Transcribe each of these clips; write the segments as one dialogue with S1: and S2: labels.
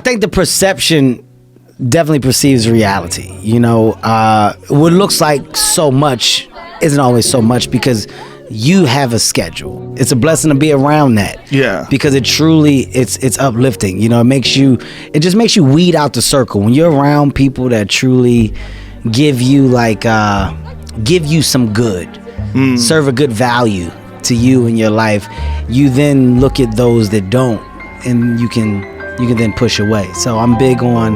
S1: I think the perception definitely perceives reality. You know, what looks like so much isn't always so much because you have a schedule. It's a blessing to be around that.
S2: Yeah.
S1: Because it truly, it's uplifting. You know, it just makes you weed out the circle. When you're around people that truly give you some good, serve a good value to you in your life, you then look at those that don't, and you can then push away. So I'm big on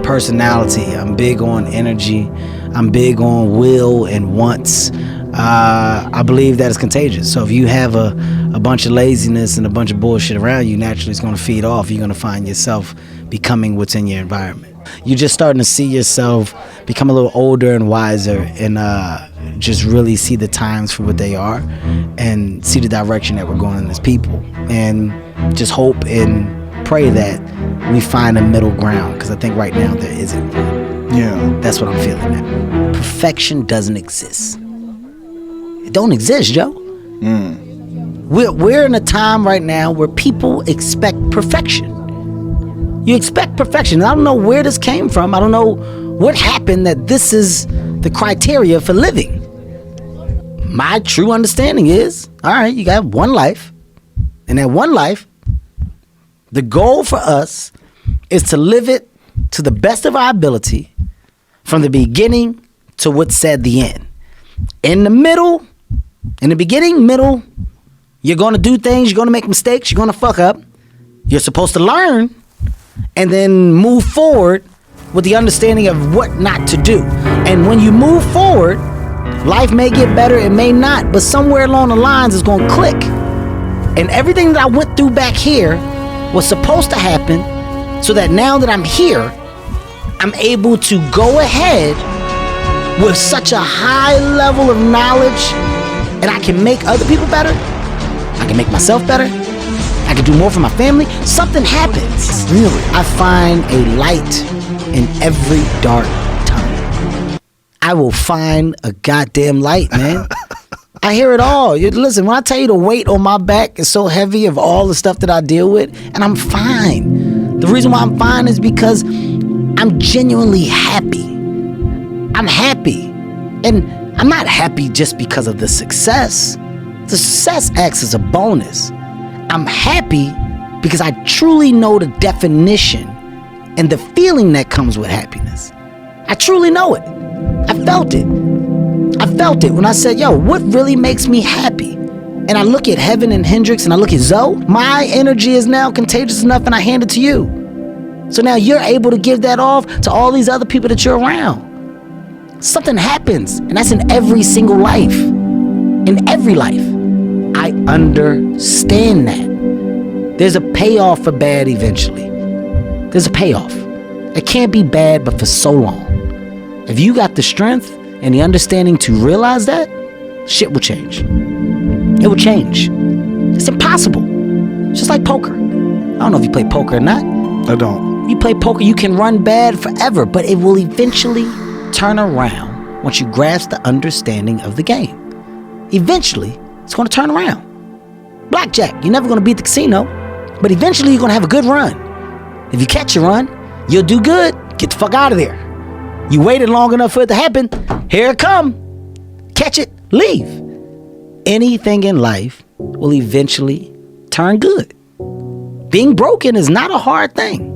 S1: personality. I'm big on energy. I'm big on will and wants. I believe that is contagious. So if you have a bunch of laziness and a bunch of bullshit around you, naturally it's going to feed off. You're going to find yourself becoming what's in your environment. You're just starting to see yourself become a little older and wiser, and just really see the times for what they are and see the direction that we're going in as people, and just hope and pray that we find a middle ground, because I think right now there isn't one.
S2: Yeah.
S1: That's what I'm feeling now. Perfection doesn't exist. It don't exist, Joe. We're in a time right now where people expect perfection. You expect perfection. I don't know where this came from. I don't know what happened that this is the criteria for living. My true understanding is, all right, you got one life. And that one life, the goal for us is to live it to the best of our ability from the beginning to what's said the end. In the middle, in the beginning, middle, you're going to do things, you're going to make mistakes, you're going to fuck up. You're supposed to learn and then move forward with the understanding of what not to do. And when you move forward, life may get better, it may not, but somewhere along the lines it's going to click. And everything that I went through back here was supposed to happen so that now that I'm here, I'm able to go ahead with such a high level of knowledge, and I can make other people better. I can make myself better. I can do more for my family. Something happens.
S2: Really?
S1: I find a light in every dark tunnel. I will find a goddamn light, man. I hear it all. Listen, when I tell you the weight on my back is so heavy of all the stuff that I deal with, and I'm fine. The reason why I'm fine is because I'm genuinely happy. I'm happy. And I'm not happy just because of the success. The success acts as a bonus. I'm happy because I truly know the definition and the feeling that comes with happiness. I truly know it. I felt it. I felt it when I said, yo, what really makes me happy? And I look at Heaven and Hendrix and I look at Zoe. My energy is now contagious enough and I hand it to you. So now you're able to give that off to all these other people that you're around. Something happens, and that's in every single life. In every life. I understand that. There's a payoff for bad eventually. There's a payoff. It can't be bad, but for so long. If you got the strength and the understanding to realize that, shit will change. It will change. It's impossible. It's just like poker. I don't know if you play poker or not.
S2: I don't.
S1: You play poker, you can run bad forever, but it will eventually turn around once you grasp the understanding of the game. Eventually, it's going to turn around. Blackjack, you're never going to beat the casino, but eventually you're going to have a good run. If you catch a run, you'll do good. Get the fuck out of there. You waited long enough for it to happen. Here it come. Catch it, leave. Anything in life will eventually turn good. Being broken is not a hard thing.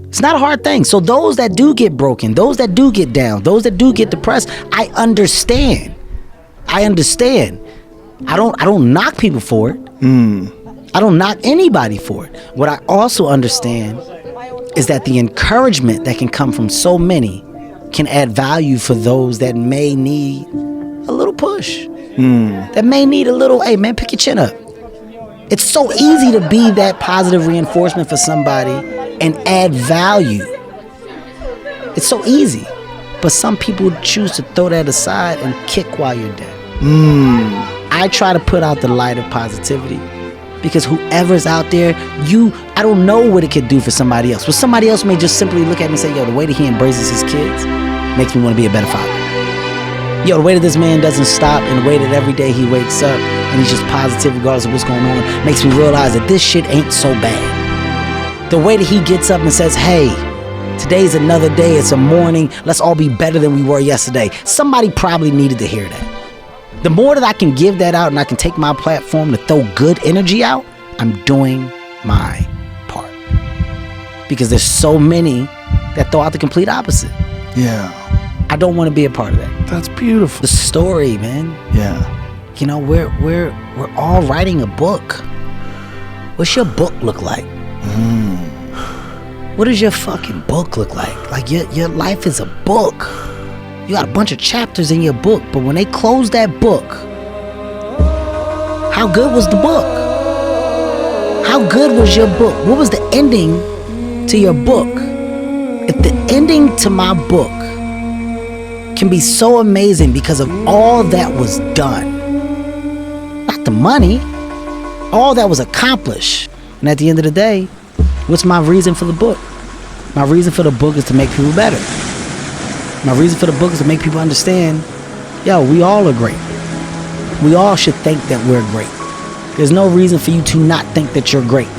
S1: It's not a hard thing. So those that do get broken, those that do get down, those that do get depressed, I understand. I understand. I don't knock people for it. I don't knock anybody for it. What I also understand is that the encouragement that can come from so many can add value for those that may need a little push. That may need a little, hey man, pick your chin up. It's so easy to be that positive reinforcement for somebody and add value. It's so easy. But some people choose to throw that aside and kick while you're down. I try to put out the light of positivity because whoever's out there, I don't know what it could do for somebody else. But somebody else may just simply look at me and say, yo, the way that he embraces his kids makes me want to be a better father. Yo, the way that this man doesn't stop and the way that every day he wakes up and he's just positive regardless of what's going on makes me realize that this shit ain't so bad. The way that he gets up and says, hey, today's another day, it's a morning, let's all be better than we were yesterday. Somebody probably needed to hear that. The more that I can give that out and I can take my platform to throw good energy out, I'm doing my part. Because there's so many that throw out the complete opposite.
S2: Yeah.
S1: I don't want to be a part of that.
S2: That's beautiful.
S1: The story, man.
S2: Yeah.
S1: You know, we're all writing a book. What's your book look like? What does your fucking book look like? Like your life is a book. You got a bunch of chapters in your book, but when they close that book, how good was the book? How good was your book? What was the ending to your book? If the ending to my book can be so amazing because of all that was done, not the money, all that was accomplished, and at the end of the day, what's my reason for the book? My reason for the book is to make people better. My reason for the book is to make people understand, yo, we all are great. We all should think that we're great. There's no reason for you to not think that you're great.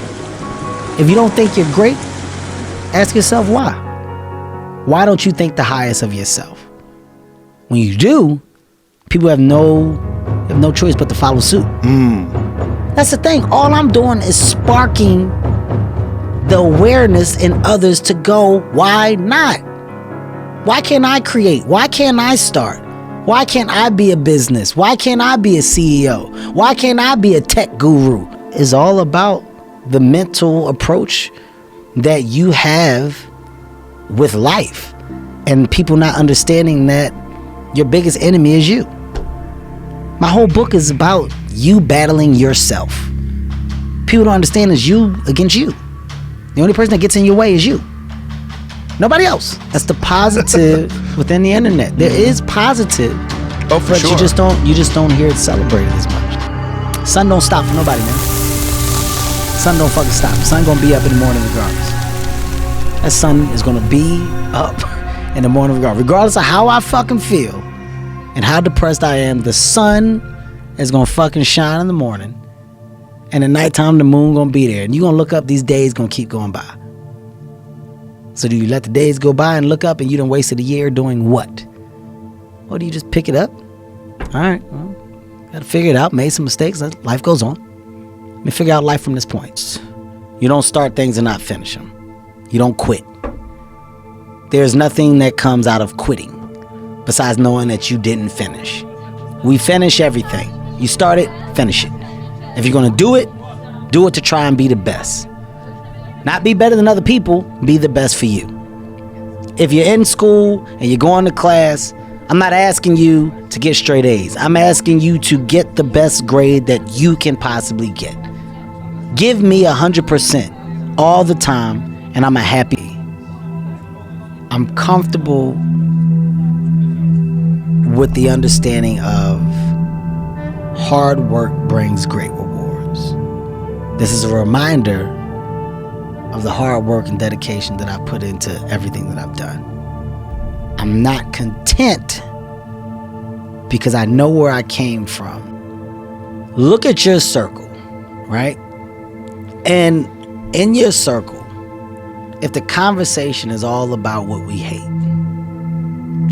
S1: If you don't think you're great, ask yourself why. Why don't you think the highest of yourself? When you do, people have no choice but to follow suit. That's the thing. All I'm doing is sparking the awareness in others to go, why not? Why can't I create? Why can't I start? Why can't I be a business? Why can't I be a CEO? Why can't I be a tech guru? It's all about the mental approach that you have with life, and people not understanding that your biggest enemy is you. My whole book is about you battling yourself. People don't understand it's you against you. The only person that gets in your way is you. Nobody else. That's the positive within the internet. There is positive,
S2: but
S1: sure. you just don't hear it celebrated as much. Sun don't stop for nobody, man. Sun don't fucking stop. Sun gonna be up in the morning regardless. That sun is gonna be up in the morning regardless of how I fucking feel and how depressed I am. The sun is gonna fucking shine in the morning, and at nighttime the moon gonna be there, and you gonna look up. These days gonna keep going by. So do you let the days go by and look up and you done wasted a year doing what? Or do you just pick it up? All right, well, gotta figure it out. Made some mistakes. Life goes on. Let me figure out life from this point. You don't start things and not finish them. You don't quit. There's nothing that comes out of quitting besides knowing that you didn't finish. We finish everything. You start it, finish it. If you're gonna do it to try and be the best. Not be better than other people, be the best for you. If you're in school and you're going to class, I'm not asking you to get straight A's. I'm asking you to get the best grade that you can possibly get. Give me 100% all the time, and I'm happy. I'm comfortable with the understanding of hard work brings great rewards. This is a reminder of the hard work and dedication that I put into everything that I've done. I'm not content because I know where I came from. Look at your circle, right? And in your circle, if the conversation is all about what we hate,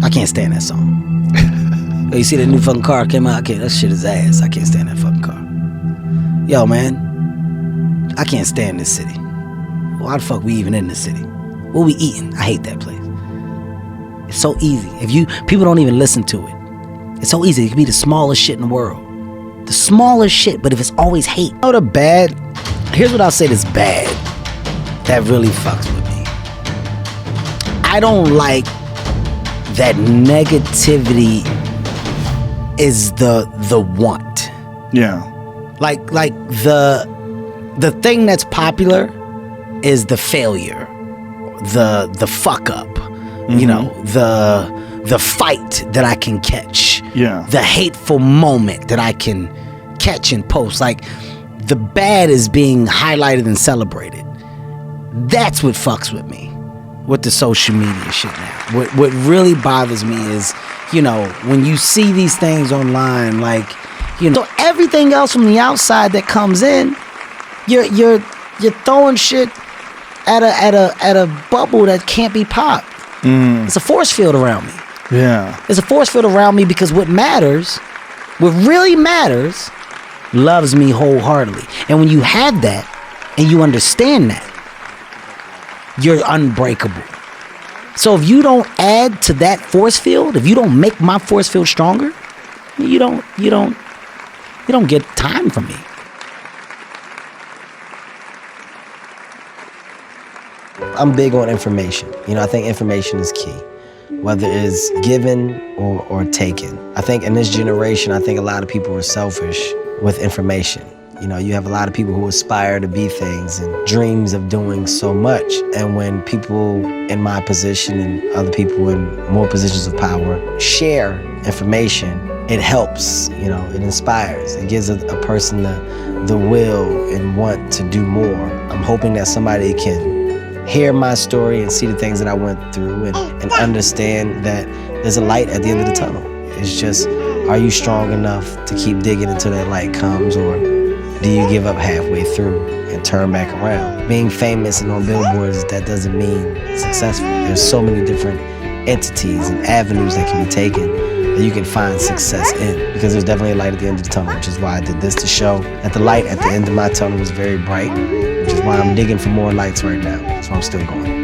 S1: I can't stand that song. You see that new fucking car came out? Okay, that shit is ass. I can't stand that fucking car. Yo, man, I can't stand this city. Why the fuck we even in this city? What we eating? I hate that place. It's so easy. People don't even listen to it. It's so easy. It can be the smallest shit in the world. The smallest shit, but if it's always hate. You know the bad? Here's what I'll say that's bad. That really fucks with me. I don't like that negativity is the want.
S2: Yeah.
S1: Like the thing that's popular is the failure, the fuck up, you know, the fight that I can catch, the hateful moment that I can catch and post. Like the bad is being highlighted and celebrated. That's what fucks with me with the social media shit now. What really bothers me is, you know, when you see these things online, like, you know, so everything else from the outside that comes in, you're throwing shit at a bubble that can't be popped. It's a force field around me.
S2: Yeah.
S1: It's a force field around me because what really matters, loves me wholeheartedly. And when you have that and you understand that, you're unbreakable. So if you don't add to that force field, if you don't make my force field stronger, you don't get time from me. I'm big on information. I think information is key, whether it's given or taken. I think in this generation, I think a lot of people are selfish with information. You have a lot of people who aspire to be things and dreams of doing so much. And when people in my position and other people in more positions of power share information, it helps, it inspires. It gives a person the will and want to do more. I'm hoping that somebody can hear my story and see the things that I went through and understand that there's a light at the end of the tunnel. It's just, are you strong enough to keep digging until that light comes, or do you give up halfway through and turn back around? Being famous and on billboards, that doesn't mean successful. There's so many different entities and avenues that can be taken that you can find success in, because there's definitely a light at the end of the tunnel, which is why I did this to show that the light at the end of my tunnel was very bright, which is why I'm digging for more lights right now. So I'm still going.